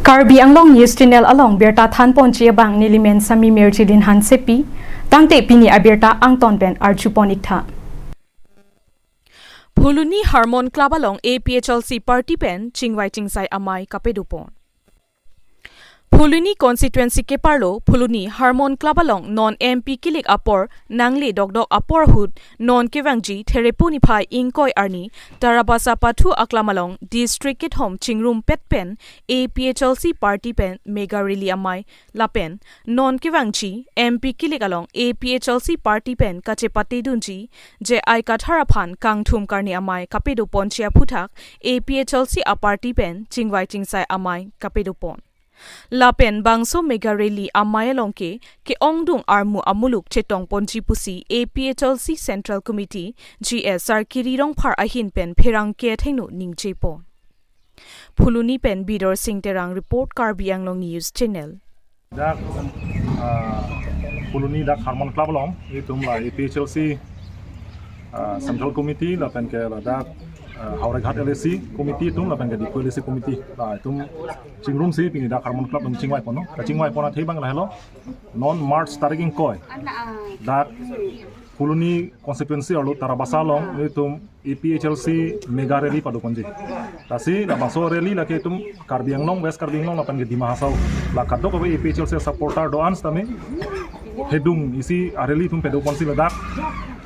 Karbi Anglong News Channel along Berta Than Ponchia Bang Nilimen Sami Merchilin Han Sepi Tangte Pini Aberta Angton Ben Archuponikta Phuluni Harmon Club along APHLC Party Pen Chingwai Chingsai Amai Kapedupon Phuluni constituency ke parlo Phuluni Harmon Club along non MP Kilik Apor Nangli Dogdog Apor Hud non Kevangji Therepuni Phai Ingkoi Arni Tarabasa Pathu Aklamalong District Kit Home Chingrum Pet Pen APHLC Party Pen Mega Rally Amai Lapen non Kevangji MP Kilik along APHLC Party Pen Kachepati Dunji Je Ai Katharaphan Kangthum Karni Amai Kapedu Ponchia Phuthak APHLC A Party Pen Chingwai Chingsai Amai Kapedu Pon Lapen bangso mega rally amayalongke ke ongdung armu amuluk chetong ponji pusi APHLC Central Committee GS Sarkirirong phar ahin pen pherang ke thainu ningche pon Phuluni pen Bidor Singh Terang report Karbi Anglong News Channel Dak Phuluni dak Harmon Club long itum la APHLC Central Committee la pen ke la dak Haureghat LSC committee tum la bangga di LSC committee la tum chingrum si pini da Harmon Club tum chingwai pono ka chingwai pona thei bang la hello non march starting koi da Phuluni constituency orlo tarabasa long tum APHLC mega rally padu konji tasi la baso rally la ke tum Karbi Anglong West Karbi Anglong la bangga di mahasau la kaddo ko APHLC supporter do ans tame hedung isi rally tum pedo konsi la dak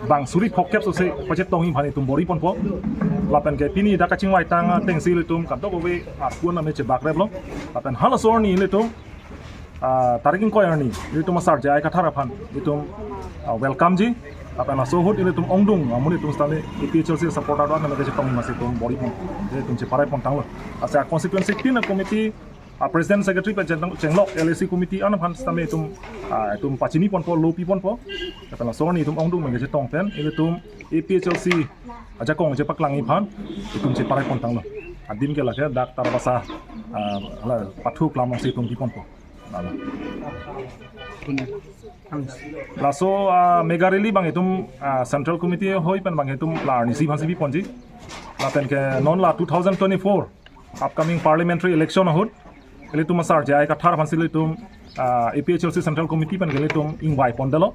bang suri phokep so se pachet tong hi phani tum bori pon po lapen ke pini da ka chingwai tang teng si litum kaddo ko we akun na me che bakre blo lapen hala sorni litum tarikin ko yarni litum sar jai ka thara phan litum welcome ji lapen so hut litum ongdung amuni tum stane APHLC supporter do na me che tong ma se tum bori pon je tum che parai pon tang lo asa constituency tin committee President Secretary pa Chenglok LSC committee an phan stame tum pachini pon po lopi pon po tapela sorni tum ongdung me je tong pen ile tum APHLC aja kong je paklang i phan tum che parai pon tang lo adim ke la ke dak tarabasa la pathu klam se tum di pon po la so mega rally bang itum central committee hoi pen bang itum la ni si bhan si ponji la pen ke non la 2024 upcoming parliamentary election hot ele tum sar jai ka thar phan sile tum APHLC central committee pen gele tum ingwai pondalo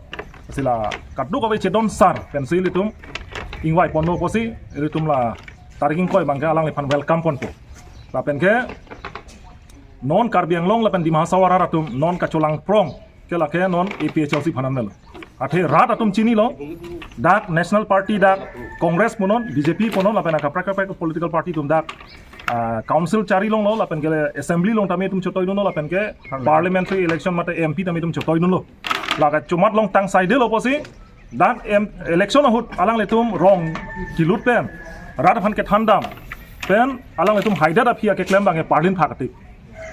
sila kaddu ko che don sar pen sile tum ingwai pondo posi ele tum la tariking koi bang alang le phan welcome pon po la pen ke non Karbi Anglong la pen di mahasawara ratum non kacholang prong ke la ke non APHLC phanan melo athe rat atum chini lo dak national party dak congress monon BJP ponon la pen ka prakapek political party tum dak council chari long lo la pen gele assembly long tame tum chotoi no la pen ke parliamentary election mate MP tame tum chotoi no lo la ka chumat long tang side lo posi dak election hut alang le tum rong kilut pen rat phan ke thandam pen alang le tum haida da phia ke claim bange parlin phakati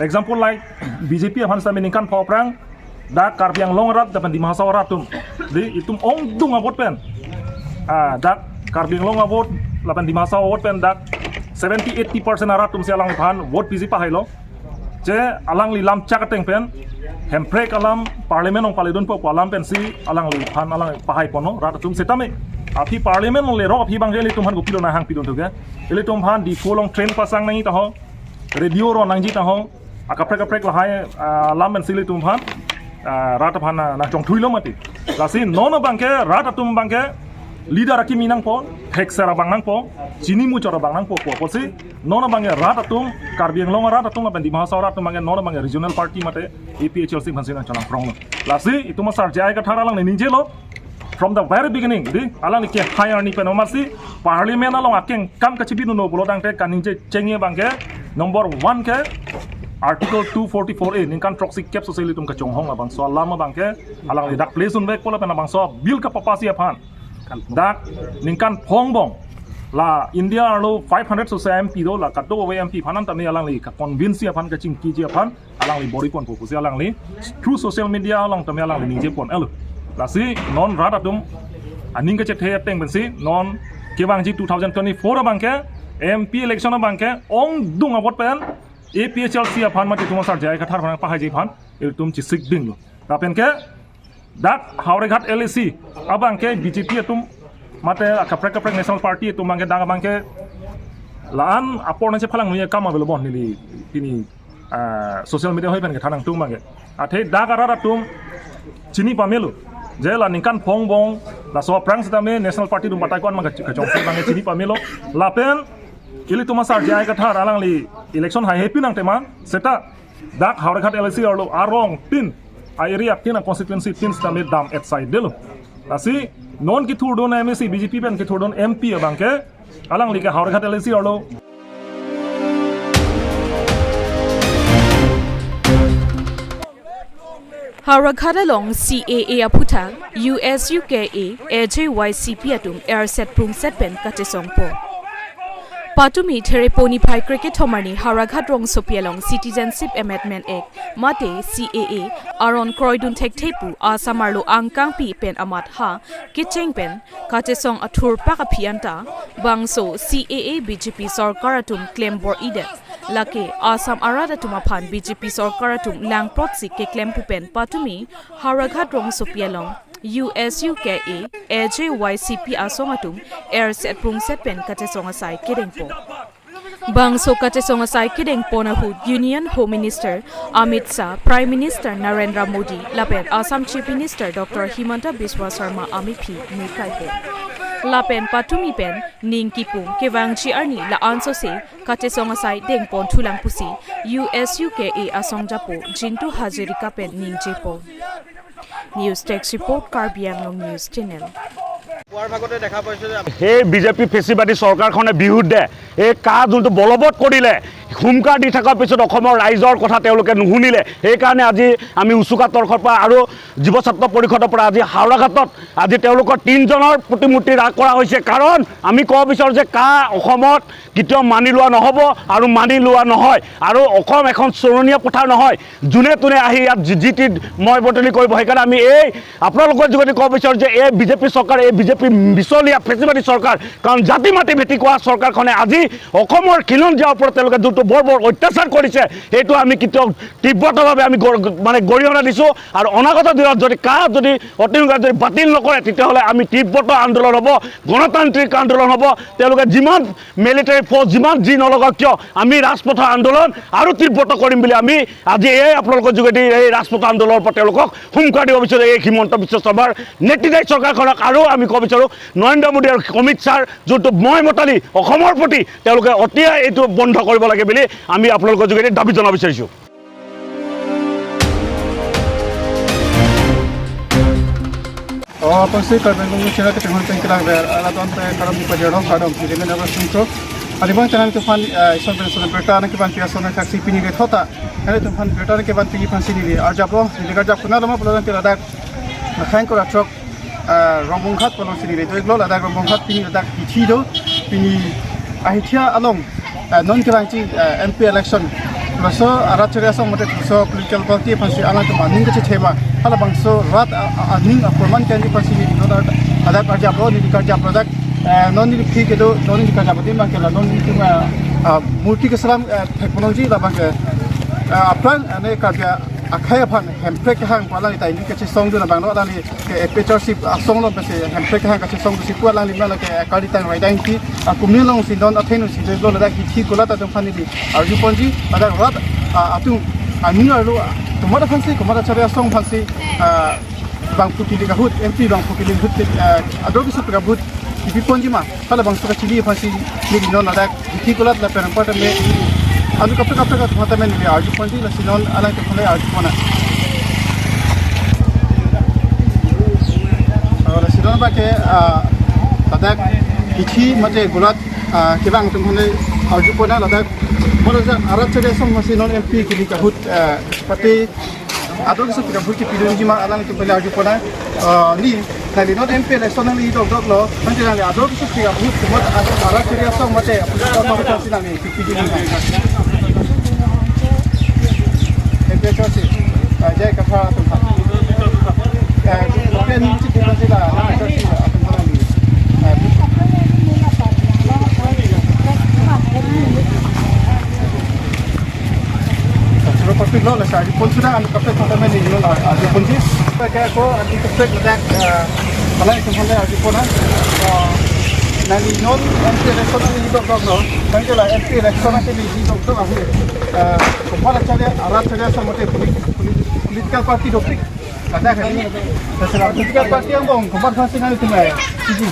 example like BJP phan sa meninkan phoprang dak Karbi Anglong rat da pen di mahasawara tum di itum ongdung abot pen dak Karbi Anglong abot la pen di mahasawara pen dak 70-80% arat tum se alang phan vote pisi pa hailo je alang li lam chakateng pen hemprek alam parliament ong palidon po alam pen si alang li phan alang pahai pono rat tum setame api parliament ong le ro api bang le tum han gopilo na hang pidon thoge ele tum han di folong train pasang nang ta ho radio ro nang ji ta ho akaprek la hai alam pen si le tum han rat phan na chong thui lo mati lasi non bang ke rat tum bang ke leader aki minang po hexera bang nang po chini mu chora bang nang po po si nona bang rat atum Karbi Anglong rat atum la bandi mahasawara atum bang nona bang regional party mate APHLC bhansina chanang prong lasi itu masar jai ka thara lang ninje lo from the very beginning di alang ke hire ni penomasi parliament along akeng kam ka chibi no bolo dang te kaninje chengye bang ke number 1 ke Article 244A ningkan proxy cap society tum ka chonghong la bang so lama bang ke alang li dak place un bek pola pen bang so bill ka papasi aphan dak ningkan phongbong la India lo 500 so MP do la kaddo we MP phanan tamni alang li ka convince aphan ka chingki ji aphan alang li bori pon posi alang li through social media alang tamni alang li ninje pon elo la si non radatum aning ka che the teng ben si non kewang ji 2024 bang ke MP election bang ke ong dung abot pen APHLC aphan mate tum sar jai ka thar phan pa hai ji phan el tum chi sik ding lo la pen ke dak Haureghat LSC abang ke BJP tum mate akaprek national party tum bang ke dang bang ke laan apor na che phalang nuya kam avelo bon ni pini social media hoi pen ke thanang tung mange athe da gara tum chini pamelu je la ningkan phong bong la so prang sitame national party dum patai kon manga chong bange chini pamelo la pen ili tuma sar jai ka thar alang li election hai happy nang tema seta dak hawrakhat LC orlo arong pin area tin constituency pin sitame dam at side delo asi non ki thur don MSC BJP pen ki thur don MP abangke alang li ka hawrakhat LC orlo Harakhadalong CAA aputha USUKA AJYCP atum airset prung setpen katesongpo Patumi Thereponi Phai Cricket Thomani Haraghat Rong Sopialong Citizenship Amendment Act Mate CAA Aron Kroidun Thekthepu Asamarlo Angkang Pi Pen Amat Ha Kicheng Pen Katesong Athur Pakapianta Bangso CAA BJP Sarkaratum Claim Bor Ide Lake Assam Arada Tumaphan BJP Sarkaratum Lang Protsi Ke Claim Pupen Patumi Haraghat Rong Sopialong USUKA AJYCP Asongatum Airset Prung Setpen Katesonga Sai Kidengpo Bangso Katesonga Sai Kidengpo na Hud Union Home Minister Amit Shah Prime Minister Narendra Modi Lapen Assam Chief Minister Dr. Himanta Biswa Sarma Amipi Mukaipo Lapen Patumi Pen Ningkipung Kevangchi Arni La Anso Se Katesonga Sai Dengpon Tulang Pusi USUKA Asongjapo Jintu Hazirika Pen Ningjepo News Text Report Karbianglong News Channel हे बीजेपी फेसिबादी सरकारखने बिरुद्धे এই কাজ যোনটো বলবৎ কৰিলে হুমকাৰ দি থকাৰ পিছত অসমৰ ৰাইজৰ কথা তেওঁলোকে নুশুনিলে সেইকাৰণে আজি আমি উচুকা তৰখৰ পৰা আৰু যুৱ ছাত্ৰ পৰিষদৰ পৰা আজি হাওৰাঘাটত আজি তেওঁলোকৰ 3 জনৰ প্ৰতিমূৰ্তি ৰাখ কৰা হৈছে কাৰণ আমি ক'ব বিচাৰো যে কা অসমত কেতিয়াও মানি লোৱা নহ'ব আৰু মানি লোৱা নহয় আৰু অসম এখন চৰণীয়া পথাৰ নহয় যোনে তোনে আহি ইয়াত জিটি মই বটলি কৰিব সেইকাৰণে আমি এই আপোনালোকৰ যোগেদি ক'ব বিচাৰো যে এই বিজেপি চৰকাৰ এই বিজেপি বিচলীয়া ফেচিবাদী চৰকাৰ কাৰণ জাতি মাটি ভেটি কোৱা চৰকাৰখনে আজি অসমৰ খিলঞ্জীয়াৰ ওপৰত তেওঁলোকে যোনটো বৰ অত্যাচাৰ কৰিছে সেইটো আমি কেতিয়াও তীব্ৰতাভাৱে আমি মানে গৰিহণা দিছোঁ আৰু অনাগত দিনত যদি যদি অতিংগাৰ যদি বাতিল নকৰে তেতিয়াহ'লে আমি তীব্ৰতা আন্দোলন হ'ব গণতান্ত্ৰিক আন্দোলন হ'ব তেওঁলোকে যিমান মিলিটাৰী ফ'ৰ্চ যিমান যি নলগাওক কিয় আমি ৰাজপথৰ আন্দোলন আৰু তীব্ৰতা কৰিম বুলি আমি আজি এই আপোনালোকৰ যোগেদি এই ৰাজপথ আন্দোলনৰ পৰা তেওঁলোকক হুমকাৰ দিব বিচাৰোঁ এই হিমন্ত বিশ্ব শৰ্মাৰ নেতৃত্বাধীন চৰকাৰখনক আৰু আমি ক'ব বিচাৰোঁ নৰেন্দ্ৰ মোদী আৰু অমিত শ্বাহৰ যোনটো মই মতালি অসমৰ প্ৰতি তেওঁলোকে অতিয়াই এইটো বন্ধ কৰিব লাগে বুলি আমি আপোনালোকৰ যোগেদি দাবী জনাব বিচাৰিছোঁ Pasti Karbianglong channel ke tengah tengah kelang ber ala don pe karam di pajero kadam di mana nama sungko adibang channel tu fan ison ben berta nak ban pia sona taksi pini ke thota ale tu fan berta ke ban pigi fan sini arjaplo digar jap kuna lama pelan ke ladak khain ko ratrok rombong khat pelon sini le tu ladak rombong khat pini ladak ichi do pini ahithia along non kelang chi MP election Maso arat ceria song mate so political party pansi alang tu maning ke cema hala bangso rat aning aporman kan di pansi ni no ada kerja pro ni kerja produk non ni fi ke do non ni kerja bati mang ke la non ni tu multi ke salam technology la bang ke aplan ane kerja akhaya phan hemprek hang pala ni tai ni ke song du na bang no dali ke apertureship song lo bese hemprek hang ke song du si pala ni mala ke kali tang right time ki kumni long si don athenu si lo la ki thi kola ta dum phani di arju ponji ada rat atu ani alu tumara phansi kumara chare song phansi bang puti di hut MP bang puti di hut ado ki sapra hut ki ponji ma hala bang sura chili phansi ni non ada thi kola la per part me anu kapta ka thata me ni arju ponji la sinon ala ke khole arju pona ala sinon ba ke ada kichi mate gulat kibang tumhone arju pona ladak moroja arat chare song masi non MP ki ka hut pati adol se ka hut ki pidunji ma alang tu pela arju pona ni kali non MP election ni dok lo nanti nang adol se ka hut mat arat chare song mate ma ta sinang ni pidunji ni MP chosi jai ka tha tu ke ni chi ki pasi la chosi Perfect lo la sa di pon sudah anu kapte thata me ni lo la di pon ji pa ka ko di kapte ladak malai tu phone di pon nanti non MP election nanti hidup dok no, nanti lah MP election nanti hidup dok aku. Kepala alat cari sama te political party dok. Kata kan ini, terserah political party yang bong, kepala kasih nanti tu mai. Ini,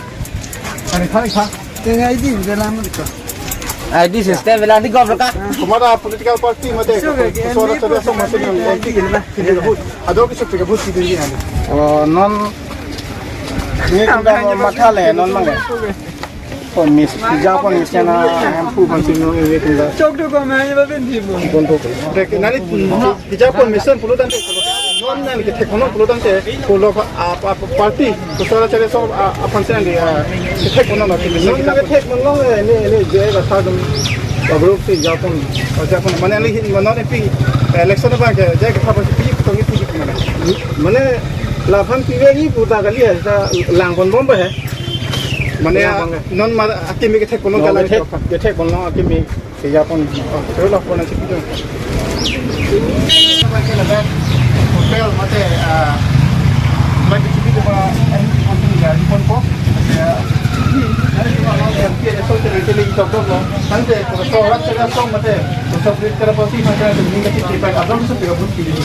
ini thari kah? Tengah ini dalam itu. ID system dalam ni kau berkat. Kepala political party mate, suara cari sama te MP gimana? Ada kisah tiga bus itu ni nanti. Oh non. Ni kita macam le non mana. Pon mis, hijau pon mis yang ampu pun sini ni kita. Cok tu kau main apa benda pun. Contoh. Nanti hijau pun mission puluh dan non nanti kita konon puluh dan puluh apa party, suara cari sama apa sih nanti kita konon nanti mission kita. Kita menong ni je kata tu. Group si hijau pun mana ni mana ni pi election apa ke? Jadi kita pasti pi kita ni pi mana? mana lapan tiga ni putar kali ya, lang pon bomba है. Mana non mana akim kita konon kalau kita konon akim hijau pon. Terus lah pun nanti pi tu. Hotel mate lagi pi tu mana MP konting jadi pon ko. Nanti kalau MP election nanti lagi doktor lo. Nanti kalau soal cakap soal mate, soal berita pasti macam tu ni kita tiba ada mesti tiga bulan pilih.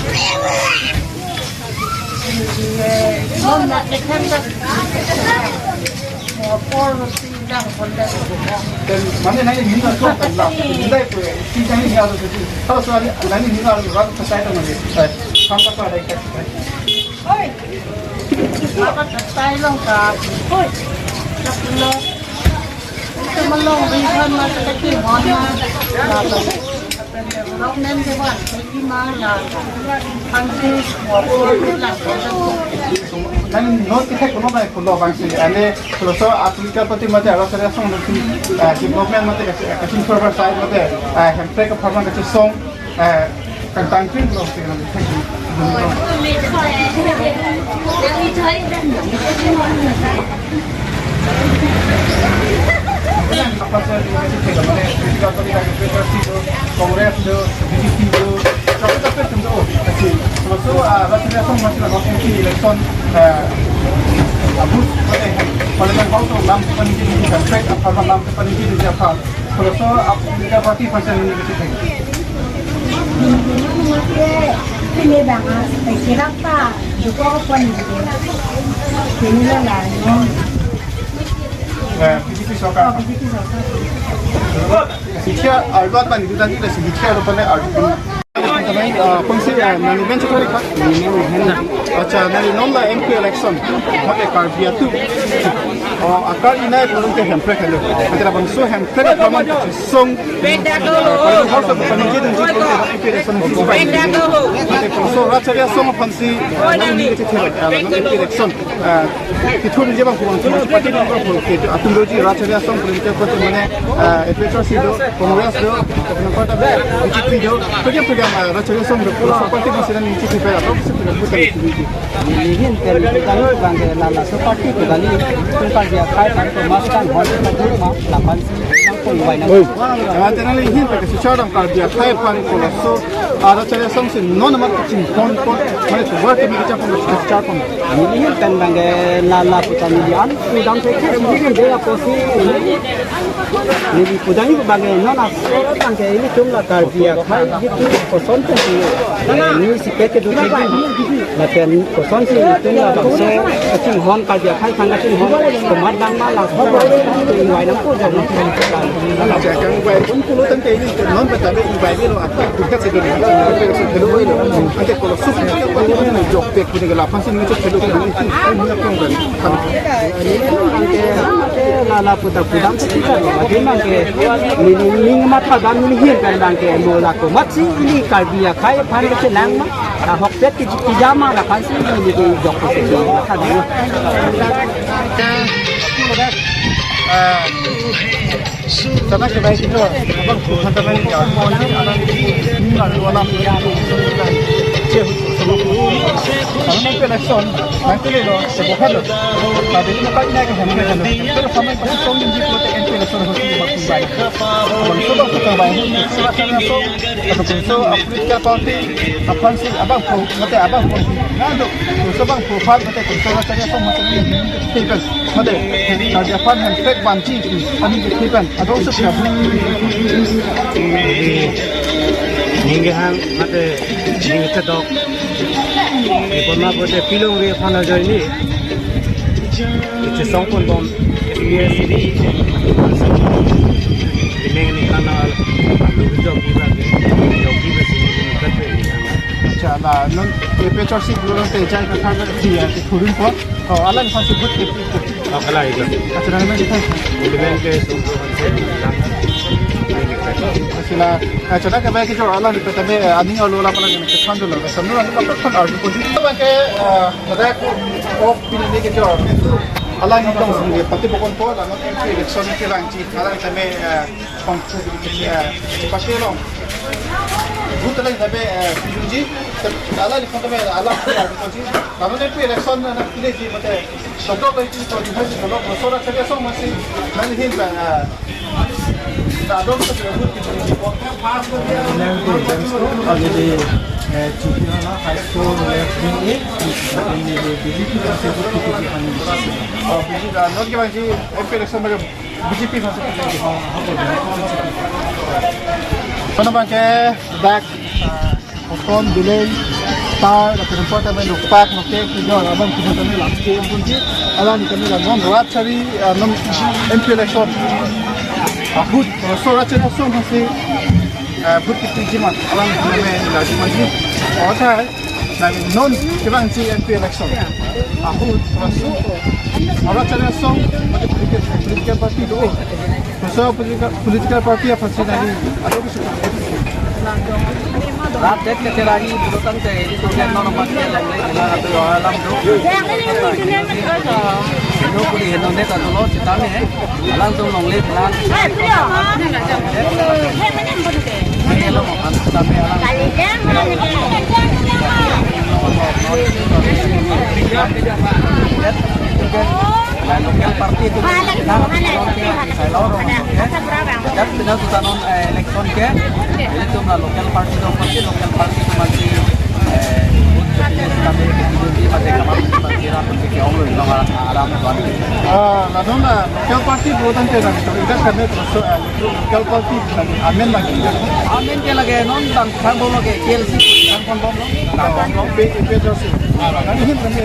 Non nak dekat por sidang kondak. Dan mana nanti ni nak soal kan lah. Tidak tu, sidang ni ada tu. Kalau soal nanti ni ada orang percaya tu nanti. Sampai pada ikat. Oi. Apa tak long kah? Oi. Tak long. Kita melong ribuan masa kecil mana. Long nanti buat lagi mana. Anjing mau pulang. Nanti non kita konon baik konon bangsa. Ane kalau soal aplikasi pati mate ada saya song nanti development mate kasi server side mate hamper ke farman kasi song kantang pin loh sih nanti. Apa sahaja yang kita cakap, mana kita tadi lagi PPRC tu, Kongres tu, BDC tu, tapi tentu, kasi so rasanya semua masih lakukan election, abus, parlimen house tu lam sepanjang ini dan track apa lam sepanjang ini dia apa, kalau so kita parti pasal ini kita. Ini bangas, terkirap tak juga apa ni? Ini lah no. PDP sokar. Sikya arbat bani tu tadi dah sikya rupanya arbat. Fungsi manajemen sekali kan? Acha, nanti non lah MP election, macam karbiya tu. Akar ini belum ke hamper kalau. Kita dapat so hamper kalau song. Kalau house of panjang dan juga MP election itu baik. Kalau so rakyat song fungsi nanti kita cakap MP election. Itu ni je bang kurang cuma seperti ni bang. Kita atur lagi rakyat song politik kita mana advisor sido, kongres sido, kenapa tak? BJP sido. Program rakyat song berpuluh seperti masih dan ini kita atau seperti bukan itu. Lihin terlibat bangga lala seperti tu kali tempat dia kai pada maskan hotel pada rumah lapan sangkul luai nak. Jangan jangan lihin pakai secara kalau dia kai pada kalau so ada cara song si non amat kecil pon mana tu buat kami kita pun secara pun. Lihin kan bangga lala putan lian udang sekali mungkin dia posisi ini putan ini bangga non asal bangga ini cuma kalau dia kai gitu koson tu ini si peke tu lagi. Macam koson si itu ni abang so kecil hon kalau dia kai sangat kecil hon kemat bang malas tu luai nak pun jangan macam Kalau jangan buat pun kalau tentang ini non betul ibai ni lo apa kita sedang kalau ini nanti kalau sup kita boleh mana jok pek punya gelapan sini kita kalau ini itu mana pun kan. lala putar pudam kita bagaimana ke ni mata dan ni hian kan dan ke mola ko matsi ini kalbia kai pan ke lang ma ta hok pet ki pijama la kan si ni ke jok ko se ta ni Karena kita itu abang bukan teman yang orang ini anak ini ni lalu alam yang kalau nanti election nanti lo sebuah tapi ini bukan ini yang kami kan kalau sampai pas tahun ini kita nanti election harus dibuat baik kalau sudah kita baik silakan masuk atau so Afrika Party apa sih abang nanti abang ngadu so bang profile nanti kalau saya so macam ini tipen nanti kalau dia pan handset banci ini tipen atau siapa Ninggahan mate ningkat dok. Ikorma bote pilong re fana joini. Itu songpon bom SBS ini. Dimeng ni kanal job giba ke job giba sini ningkat re ni. अच्छा ना नन ये पे चर्सी ग्लोरन ते जाय का खाना दिया ते थोड़ी को अलग फांसी बुत के Akala itu. अच्छा ना मैं दिखा Dimeng ke sungguh sila chana ke ba ki jo ala ni peta me ani alo la pala ni ke thando la samno la ka thon ar ko ji ba ke da ko of pin ni ke jo ala ni dong sung ke pati bokon ko la no ke election ke rang chi ala ta me kong chu ke pa ke lo भूत लग जाबे पिजुजी ala ni khonda me ala ko ji kamu ne pe election na le ji mate sodo ko ji to ji ha ji lo so ra ke so ma si na ni hin ba Adon to the good people. Already Chipina High School left in it. In the BJP not given election BJP Panabangke back Okon delay tar the report of the pack no cake to your abang kita ni last game kunci ala ni kami non rat cari non MP election Ahud, so racha na so masih Ahud kita jimat alam kami lagi masih orang na non kebang si MP election Ahud, so racha na so macam political party tu so political party apa sih lagi ada Raat dek ke terari bukan te itu kan non pasti lagi tu alam tu. Itu pun ini non dek tu lo cerita ni alam tu long le plan. Ini lo makan tapi alam. Local party itu. Jab sudah kita non election ke, itu na local party itu masih kami di masih kamar masih rapat ke orang yang aram tuan. Nadona local party bukan terang, itu karena terus local party amen lagi. Amen ke lagi non dan sang bom lagi KLC sang bom Nah, pe Josi. Nanti hin kami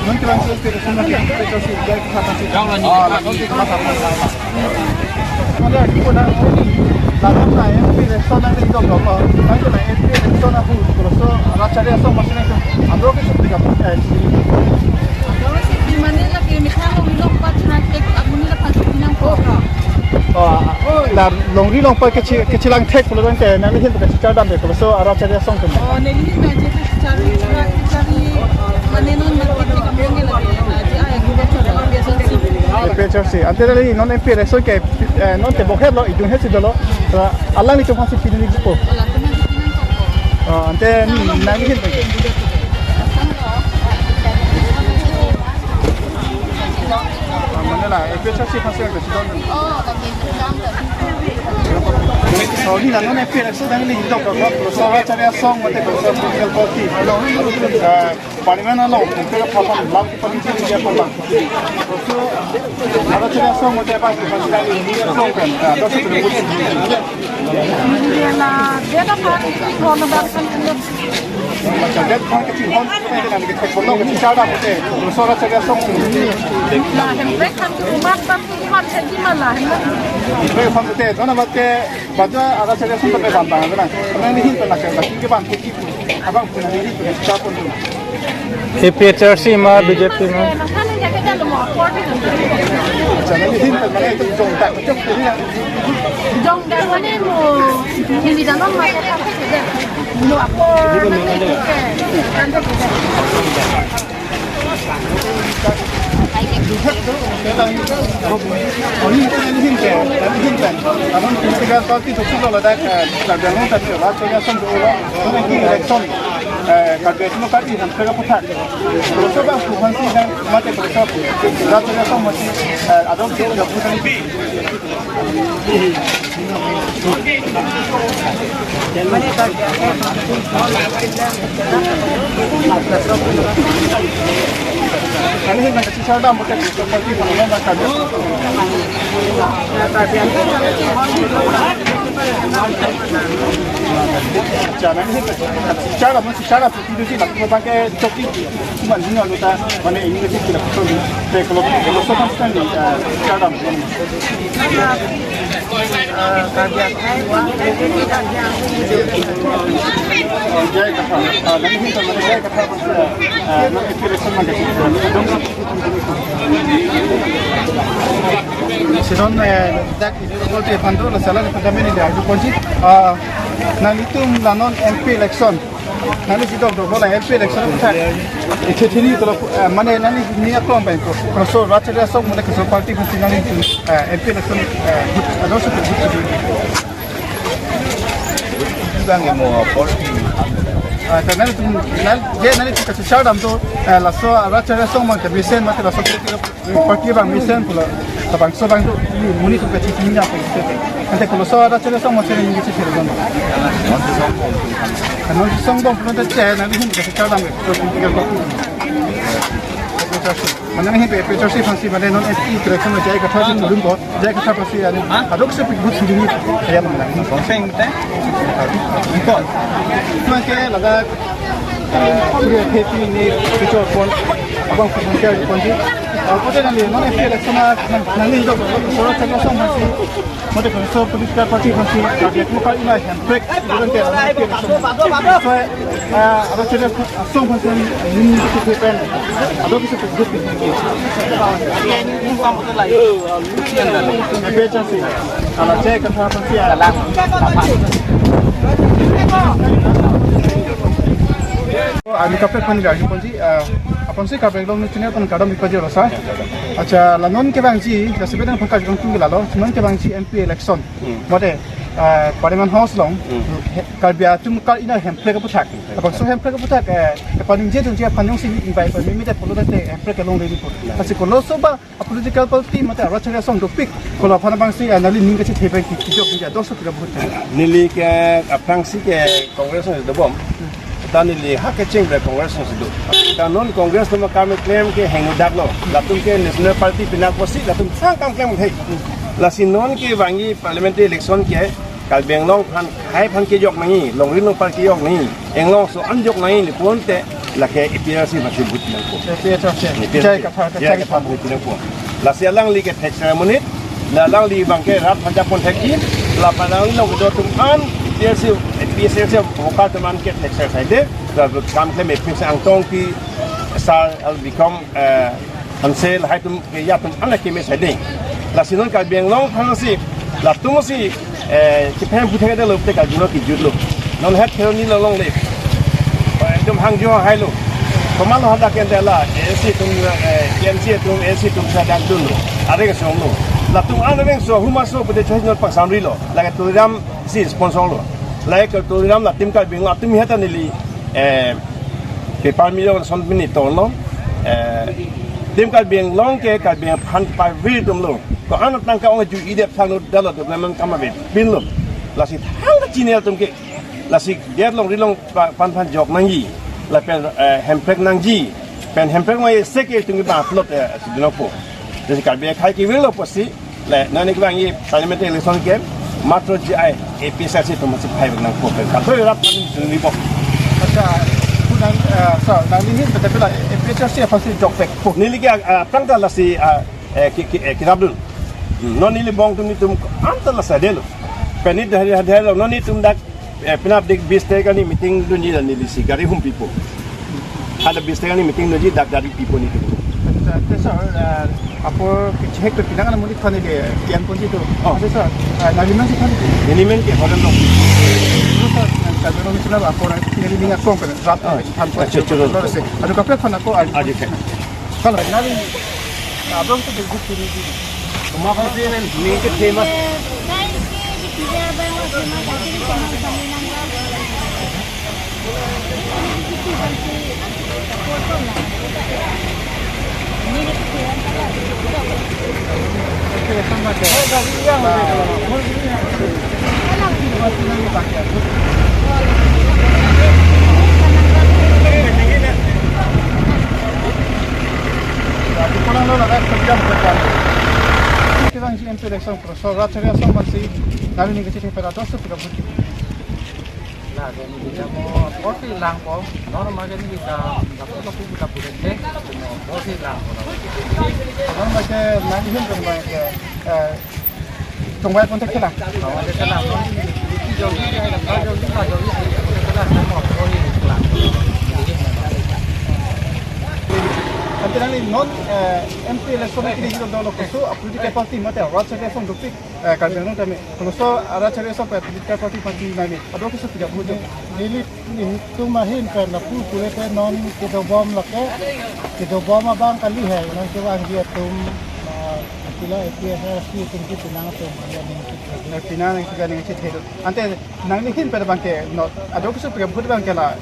non kerang sih pe semua pe Josi dia kata sih. Nanti kelas apa? Ada di mana lalu na MP election na itu berapa? Nanti na MP election aku terus raca dia so macam itu. Andro ke seperti apa? Di mana lagi misalnya minum pas nanti aku ni lepas minum kopi. La longri long pa kecilang tek pula kan nanti hin tu kecil dan terus raca dia song tu. Neli ni cari mana non mati kami lagi aja ayah kita biasa sih. PHRC. Antara lagi non MP election ke non te boker lo idun hesi dolo. Allah ni tu masih pilih ni ko. Ante nanti hin tu. Mana lah PHRC masih ada sidon. So ni lah non MP election nanti ni hidup kalau so cari song mate kalau so political party. Parlimen lo untuk apa lam politik dia apa. So ada cari song mate apa pasti kali ini song kan. Ada sebelum Dia lah dia dapat kalau bahkan macam dia pun kecil pun dengan kita potong kecil cara mate. So ada cari song lah hembek kan rumah tapi cuma jadi malah Itu yang sampai tu, nama te baca ada cari song sampai bantang kan. Karena ini hin pernah kerja, kita bantang kita. Abang punya diri tu siapa pun. PHRC mah BJP mah. Jangan ini hin pernah itu jong tak macam tu ni. Jong dah mana mu hindi dalam macam apa saja. Mu apa nanti kan Oni itu yang hin ke, tapi hin kan. Kalau political party tu sudah ada, dah jangan tak ada. Rakyat yang sendiri, orang ini election. Kabeh itu kan ini hampir putar. Kalau sebab bukan sih kan mati bersab. Rata rata masih ada yang tidak putar ini. Ini nak cakap dah mungkin seperti mana nak cakap. Cara masih cara itu sih nak pakai coki cuma ini kita mana ini kita tidak perlu. Kalau sopan sekali cara Jaya kata, nanti kita mana jaya kata nanti kita semua deh. Sidon dak itu kalau pandu lah salah pada mana dia aku kunci. Nanti itu non MP election. Nanti kita kalau MP election kita itu ini kalau mana nanti ni aku ambil tu. Kalau so raja dia so mana kalau parti pasti nanti MP election ada sesuatu itu. Bang mau apa? Karena itu nanti kita cakap dalam tu laso raja raja macam misen macam laso kita parti bang misen pula tabang so bang tu muni tu kecil ni apa itu. Nanti kalau so raja raja macam ni kita cakap dalam. Kalau sombong pun tak cakap nanti kita cakap dalam tu kita parti. Mana ni PHRC fancy mana non FP correction में जाएगा था जिन लोगों को जाएगा था पसी यानी अदोक से कुछ सुधी नहीं या mana ni konseng kita import cuma ke lada पूरे खेती ni पिछोड़ pawn abang financial konji apa tu nanti non FP election nanti itu soal cakap sama si mode kalau political party fancy dia tu kalau ini handbrake bukan ke so ada cerita asong fancy ni kita pen adok kita good ni beca sih kalau cek kan fancy ada Ani kafe pani lagi kunci, apa sih kafe long ni cina kan kadang mikir rasa. Acha lanon ke bangsi, sebenarnya pakai jong tinggi lalu, non ke bangsi MP election, mode Parliament House long, kalbia tu kal ina hemple ke putak. Apa so hemple ke putak, paling je tu je panjang sini imbai, paling mimi dah perlu dah hemple ke long lagi pun. Tapi kalau soba political party mata raja raja song topik, kalau apa bangsi nali ning ke cipta pergi kijok ni ada dosa tidak boleh. Nili ke bangsi ke Kongres itu bom. Tani li hak kecing ber Kongres itu. Non Kongres tu kami klaim ke hengudak lo. Latung ke National Party pinak posi, latung sang kami klaim hei. Lasin non ke bangi parliamentary election ke kalbeng long pan hai pan ke jok nangi, long rin long pan ke jok nangi. Englong so anjok nangi li pun te la ke IPRC masih but nang ko. Cai kata but nang ko. Lasi alang li ke tax ceremony, lalang li bangke rat panjang pun taxi, la panang long ke dotum an PSC vokal teman ke exercise de kam ke me pin sang tong ki sar al become ansel hai tum ke ya tum ana ke me sade la sinon ka beng long phansi la tum si ki phem puthe de lo te ka juno ki jutlo non het kheroni lo long le dum hang jo hai lo komal ho da ken de la AC tum KMC tum AC tum sa dak dun lo are ke song lo la tum ana beng so huma so pute choi no pak samri lo la ka turam si sponsor lo like to ram la tim ka bing la tim heta nili ke par million son minute to no tim ka bing long ke ka bing phan pa vi dum lo ko an tang ka ong ju ide phang no dalo to man kama be bin lo la si thang ka chinel tum ke la si get long ri long pan jok nang yi la pen hemprek nang ji pen hemprek mai seke tum ba flot si dino po de ka be khai ki vi lo posi le na ne ka ngi parliamentary election ke matro GI APSC tu masih hai benang ko kan tu rap ni bo acha punan sa nali ni betul APSC apa sih jok pek ni lagi tang dah lasi kitabul non ni bong tu ni tum antar la sadelo penit dari hadelo non ni tum dak penap dik biste kan ni meeting du ni ni lisi gari hum pipo ada biste kan ni meeting du ni dak dari pipo ni tu Tesa apa cek tu pinang kan murid kan dia kian pun itu. Tesa naliman sih kan. Naliman ke hotel lo. Kalau misalnya apa orang tinggal di minyak kong kan rat tanpa cuci. Ada kafe kan aku ada. Kalau nali abang tu bergut ini. Cuma kalau dia ni ke tema. election so racharia som mansi nami ni kiti pera dos tu ka buti la gani kita mo porti lang po no magani kita dapat ko kita pudente mo porti lang po orang baca nami hin kan baik tungbai pun tak kena no ada kena mo jogi ada jogi kena mo porti lang Nanti nanti non MP election ini kita dah lakukan so politik parti mata racharia som dukti kerja non kami kalau so racharia som politik parti parti nami ada kisah tidak boleh Lili itu mahin karena pulih ke non kita bom lake kita bom abang kali hai non kita dia tum kila itu sih tinggi tenang tu Pinang yang juga dengan cerita itu. Ante nang ni hin pada bangke not ada kisah tidak boleh bangke lah.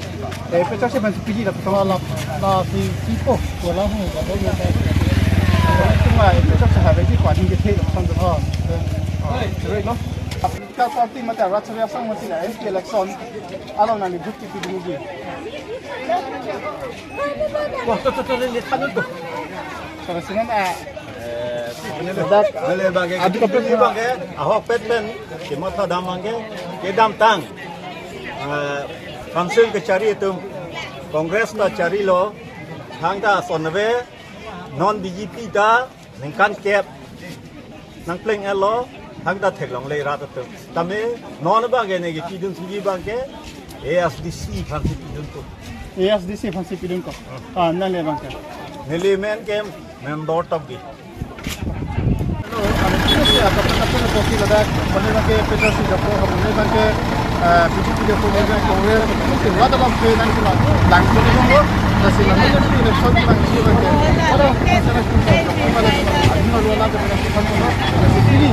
Pecah sih bangke pergi lah pertama la si tipo wala hu ada dia cuma pecah sih habis itu kuatin kita itu sampai terus no. Kalau parti mata racharia som masih lah MP election alam nang bukti tu dulu. Wah tu ni tangan tu. Kalau senang Bele bangke adu kapet bangke ahok petpen kimata dam bangke ke dam tang council ke cari itu kongres ta cari lo hang ta sonwe non BJP ta ningkan kep nang pleng elo hang ta theklong le rat tu tame non bangke ne ki tidun sigi bangke ASDC phansi tidun tu ASDC phansi tidun ko nang le bangke nili men ke member top gi Apa-apa posisi ada, boleh bagi PTC japo, boleh bagi BJP japo, boleh bagi Kongres, mesti ada dalam keadaan itu lah. Langsung itu pun, nasi langsung itu election itu langsung bagi. Ada masalah kita, ada adina luar lagi dengan kita semua. Nasi ini,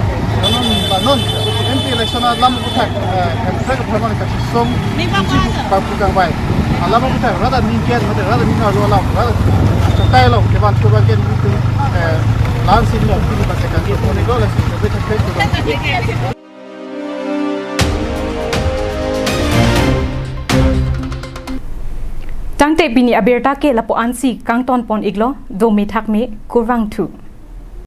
non MP election alam bukan, kita keperluan kita sistem berpegang baik. Alam bukan, rada ningkian, rada ningkar luar lam, rada cetai lam, depan sebagian itu. Langsung lah, ini baca kan, itu negara sih, betul betul. Tangte bini aberta ke lapo ansi kangton pon iglo do me thak me kurwang thu